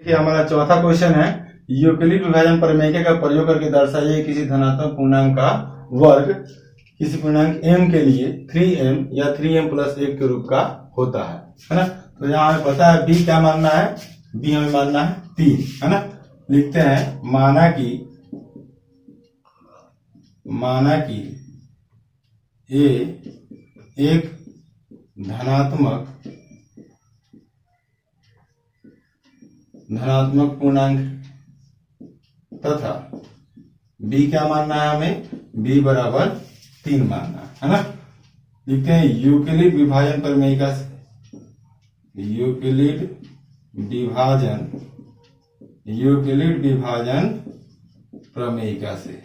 कि हमारा चौथा क्वेश्चन है, यूक्लिड विभाजन प्रमेय का प्रयोग करके दर्शाइए किसी धनात्मक पूर्णांक का वर्ग किसी पूर्णांक m के लिए 3m या 3m प्लस 1 के रूप का होता है ना। तो यहाँ हमें पता है b क्या मानना है, b हमें मानना है 3, है ना। लिखते हैं माना कि a एक धनात्मक पूर्णांक तथा b क्या मानना है हमें, b बराबर 3 मानना है ना। लिखते हैं यूक्लिड विभाजन प्रमेयिका से, यूक्लिड विभाजन प्रमेयिका से।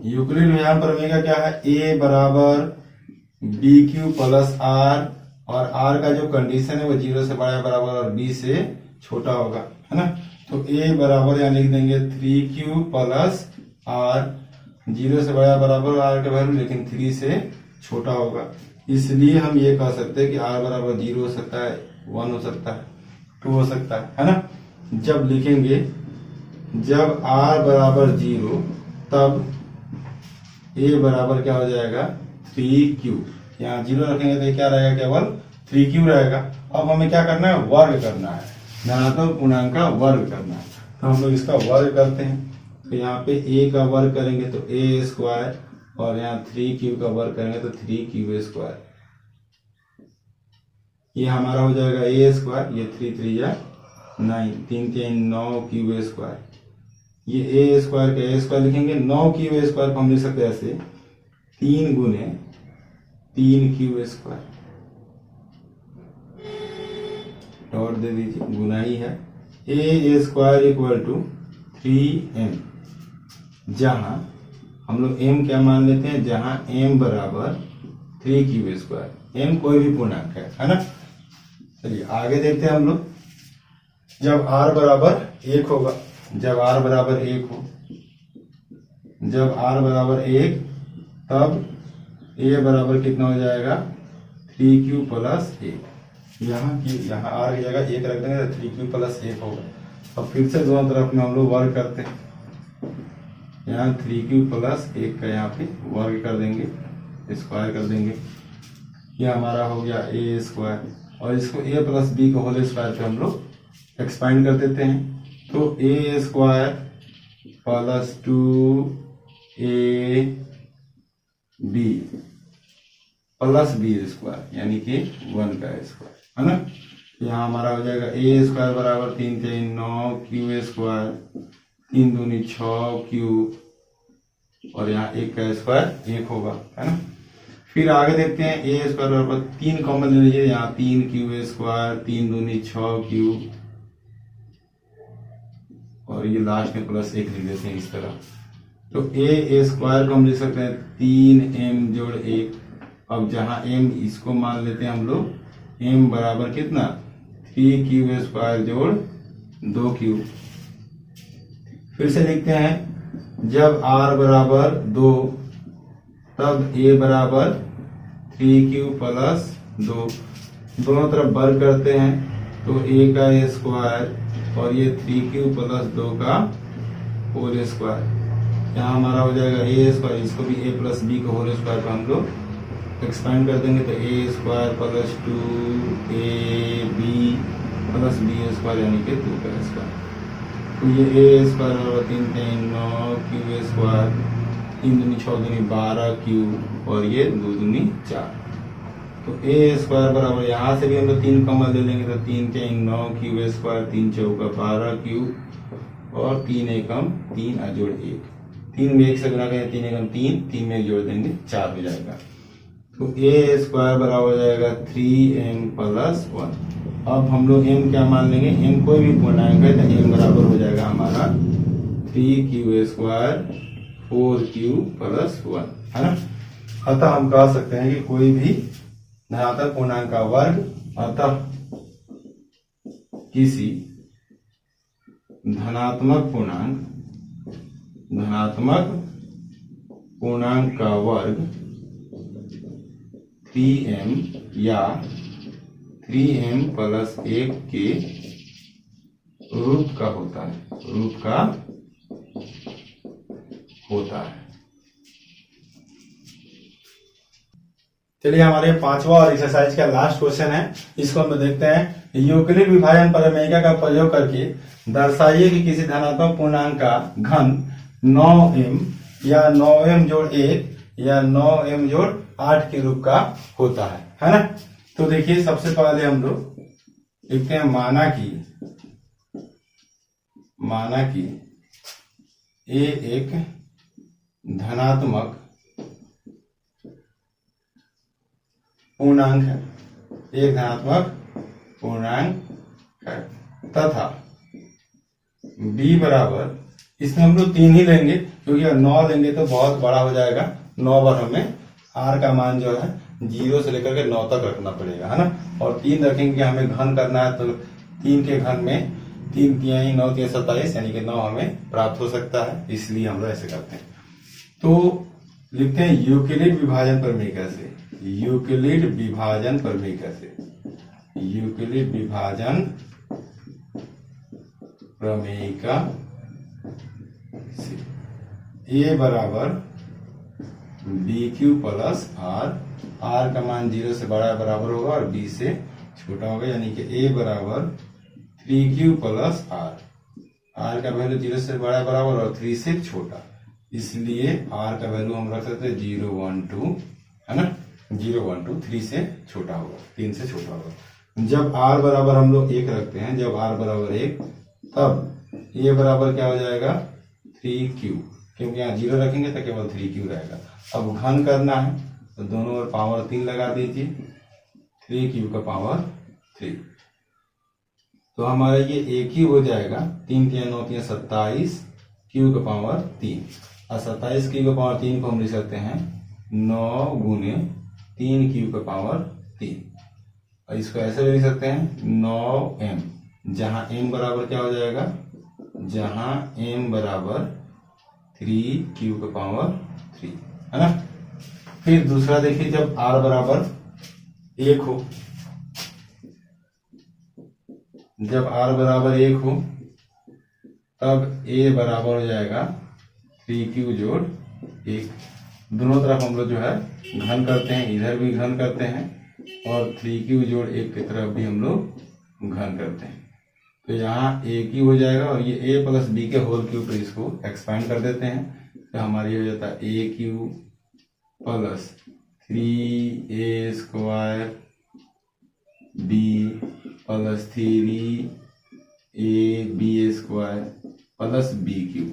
यूक्लिड विभाजन प्रमेयिका क्या है, a बराबर बी क्यू प्लस आर, और r का जो कंडीशन है वो 0 से बड़ा बराबर और b से छोटा होगा, है ना। तो a बराबर यहाँ लिख देंगे 3q प्लस r, 0 से बड़ा बराबर r का वैल्यू लेकिन 3 से छोटा होगा। इसलिए हम ये कह सकते हैं कि r बराबर 0 हो सकता है, 1 हो सकता है, 2 हो सकता है ना। जब लिखेंगे जब r बराबर 0 तब a बराबर क्या हो जाएगा 3q, यहाँ 0 रखेंगे तो क्या रहेगा, केवल 3q रहेगा। अब हमें क्या करना है, वर्ग करना है, धनात्मक पूर्णांक का वर्ग करना है। तो हम लोग इसका वर्ग करते हैं। तो यहाँ पे a का वर्ग करेंगे तो a स्क्वायर, और यहाँ 3q का वर्ग करेंगे तो 3q स्क्वायर। ये हमारा हो जाएगा a स्क्वायर, ये 3 3 या 9, 3 3 9q स्क्वायर। ये a स्क्वायर का a स्क्वायर लिखेंगे, 9q स्क्वायर को हम लिख सकते हैं ऐसे 3 गुने 3q स्क्वायर, डॉट दे दीजिए, गुना ही है। a square equal to 3m, जहां हम लोग m क्या मान लेते हैं, जहां m बराबर 3q स्क्वायर, m कोई भी पूर्णांक है ना। चलिए आगे देखते हैं हम लोग। जब r बराबर 1 होगा, जब r बराबर 1 हो, जब r बराबर 1 तब a बराबर कितना हो जाएगा 3q प्लस 1। यहाँ r की जगह 1 रख देंगे तो 3q प्लस 1 होगा। अब फिर से दोनों तरफ में हम लोग वर्ग करते हैं, यहाँ 3q प्लस 1 का यहाँ पे वर्ग कर देंगे, स्क्वायर कर देंगे। ये हमारा हो गया a स्क्वायर, और इसको a प्लस बी को होल स्क्वायर पे हम लोग एक्सपांड कर देते हैं। तो a square plus 2ab plus b square, यानी कि 1 का स्क्वायर, है ना। यहाँ हमारा हो जाएगा a स्क्वायर बराबर 3 3 9q स्क्वायर, 3 दूनी 6q, और यहाँ 1 का स्क्वायर 1 होगा, है ना। फिर आगे देखते हैं a स्क्वायर बराबर 3 कॉमन ले लीजिए, यहाँ 3q स्क्वायर, 3 दूनी 6q, और ये लास्ट में प्लस 1 लिख देते हैं इस तरह। तो a स्क्वायर को हम लिख सकते हैं 3m जोड़ 1। अब जहां m इसको मान लेते हैं हम लोग, m बराबर कितना 3q स्क्वायर जोड़ 2q। फिर से लिखते हैं जब r बराबर 2 तब a बराबर 3q प्लस 2, दोनों तरफ वर्ग करते हैं तो a का स्क्वायर और ये 3q प्लस 2 का होल स्क्वायर। यहाँ हमारा हो जाएगा a स्क्वायर, इसको भी a प्लस बी को होल स्क्वायर पर हम लोग एक्सपेंड कर देंगे तो a square plus 2ab plus b square, यानी कि 2 का स्क्वायर। तो ये a स्क्वायर बराबर 3 3 9q स्क्वायर, 3 दूनी 6 दूनी 12q, और ये 2 दूनी 4। तो a स्क्वायर बराबर यहाँ से भी हम लोग 3 कॉमन ले लेंगे तो 3 3 9q स्क्वायर, 3 चौका 12q, और 3 एकम 3 जोड़ 1, 3 में 1 से गुणा करेंगे 3 एकम 3, 3 में 1 जोड़ देंगे 4 हो जाएगा। तो a स्क्वायर बराबर हो जाएगा 3m प्लस 1। अब हम लोग m क्या मान लेंगे, m कोई भी पूर्णांक है तो m बराबर हो जाएगा हमारा 3q स्क्वायर 4q प्लस 1, है ना। अतः हम कह सकते हैं कि कोई भी धनात्मक पूर्णांक का वर्ग, अतः किसी धनात्मक पूर्णांक का वर्ग 3m या 3m प्लस 1 के रूप का होता है, रूप का होता है। चलिए हमारे पांचवा और एक्सरसाइज का लास्ट क्वेश्चन है, इसको हम देखते हैं। यूक्लिड विभाजन प्रमेय का प्रयोग करके दर्शाइए कि किसी धनात्मक पूर्णांक का घन 9m या 9m जोड़ 1 या 9m जोड़ 8 के रूप का होता है ना। तो देखिए सबसे पहले हम लोग लिखते हैं माना कि ए एक धनात्मक पूर्णांक है, एक धनात्मक पूर्णांक है तथा b बराबर, इसमें हम लोग 3 ही लेंगे क्योंकि अगर 9 लेंगे तो बहुत बड़ा हो जाएगा। 9 बार हमें r का मान जो है 0 से लेकर के 9 तक रखना पड़ेगा, है ना। और 3 रखेंगे, हमें घन करना है तो 3 के घन में 3 तिहाई 9 तिहाई 27 यानी कि 9 हमें प्राप्त हो सकता है, इसलिए हम लोग ऐसे करते हैं। तो लिखते हैं यूक्लिड विभाजन प्रमेय कैसे, यूक्लिड विभाजन प्रमेय कैसे, यूक्लिड विभाजन प्रमेय का ए बराबर बी क्यू प्लस आर का मान 0 से बड़ा बराबर होगा और बी से छोटा होगा, यानी कि ए बराबर 3q प्लस आर का वैल्यू 0 से बड़ा बराबर और 3 से छोटा, इसलिए आर का वैल्यू हम रख सकते हैं 0 1 2, है ना। 0 1 2 3 से छोटा होगा, 3 से छोटा होगा। जब r बराबर हम लोग 1 रखते हैं, जब r बराबर 1 तब ये बराबर क्या हो जाएगा 3q, क्योंकि यहाँ 0 रखेंगे तो केवल 3q रहेगा। अब घन करना है तो दोनों ओर पावर 3 लगा दीजिए, 3q का पावर 3, तो हमारा ये एक ही हो जाएगा। 3 3 9 3 27 q का पावर 3 और 27 q का पावर 3 को हम लिख सकते हैं 9 गुने 3q का पावर 3, और इसको ऐसे भी लिख सकते हैं 9m, जहां m बराबर क्या हो जाएगा, जहां m बराबर 3q का पावर 3, है ना। फिर दूसरा देखिए, जब r बराबर 1 हो, जब r बराबर 1 हो तब a बराबर हो जाएगा 3q जोड़ 1। दोनों तरफ हम लोग जो है घन करते हैं, इधर भी घन करते हैं और 3q जोड़ 1 की तरफ भी हम लोग घन करते हैं, तो यहाँ एक ही हो जाएगा। और ये a प्लस बी के होल क्यूब पे इसको एक्सपेंड कर देते हैं, तो हमारी हो जाता है A cube plus 3a square B plus 3ab square plus B cube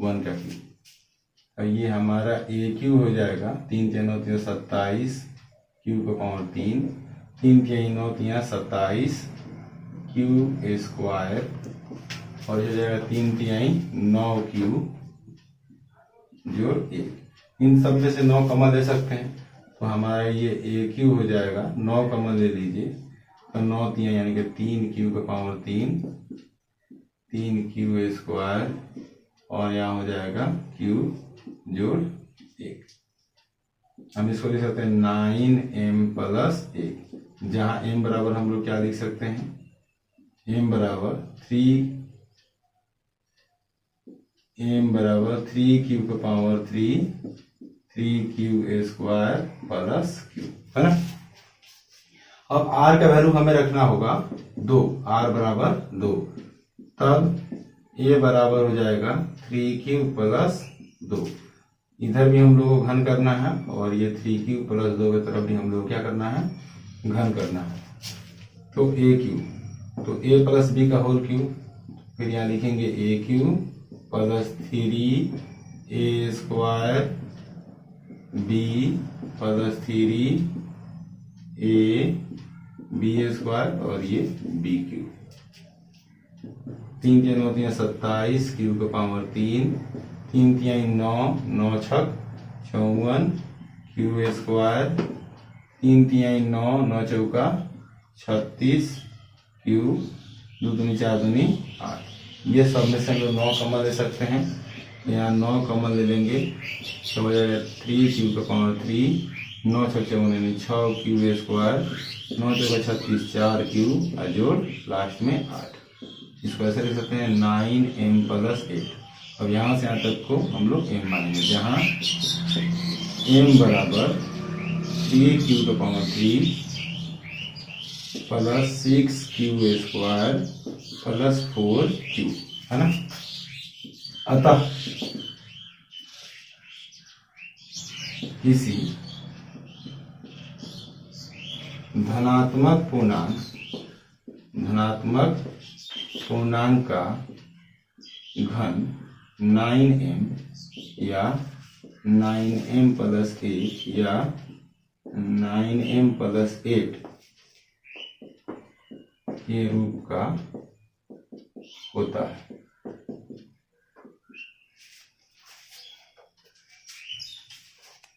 1 का क्यूब, और ये हमारा ए क्यू हो जाएगा 3 3 9 3 27 क्यू का पावर 3, 3 3 9 3 27 क्यू स्क्वायर, और ये हो जाएगा 3 3 9 क्यू जोड़ 1। इन सब में से 9 कॉमन ले सकते हैं, तो हमारा ये ए क्यू हो जाएगा, 9 कॉमन ले लीजिए तो 9 3 यानी कि 3q का पावर 3, 3q स्क्वायर, और यहाँ हो जाएगा q जोड़ 1। हम इसको लिख सकते हैं 9m प्लस 1, जहाँ m बराबर हम लोग क्या लिख सकते हैं, m बराबर 3q का power 3, 3q square plus q, है ना। अब r का वैल्यू हमें रखना होगा 2, r बराबर 2, तब a बराबर हो जाएगा 3q प्लस 2। इधर भी हम लोग को घन करना है और ये 3q प्लस 2 की तरफ भी हम लोग क्या करना है, घन करना है। तो a क्यू, तो a प्लस बी का होल क्यूब, फिर यहाँ लिखेंगे A cube plus 3a square B plus 3ab square, और ये बी क्यू, 3 3 9 3 27 क्यू का पावर 3, 3 3 9 9 6 54 क्यू स्क्वायर, 3 3 9 9 चौका 36 क्यू, 2 दूनी 4 दूनी 8। ये सब में से हम लोग 9 कॉमन ले सकते हैं, यहाँ 9 कॉमन ले लेंगे तो हो जाएगा 3q का पावर 3 9 6 54 यानी 6 क्यू स्क्वायर, 9 चौका 36, 4 क्यू और जोड़ लास्ट में 8। इसको ऐसे लिख सकते हैं 9m प्लस 8। अब यहाँ से यहाँ तक को हम लोग m मानेंगे, जहाँ m बराबर 3q³ plus 6q square plus 4q है ना। अतः इसी धनात्मक पूर्णांक का घन 9m या 9m प्लस 1 या 9m प्लस 8 के रूप का होता है।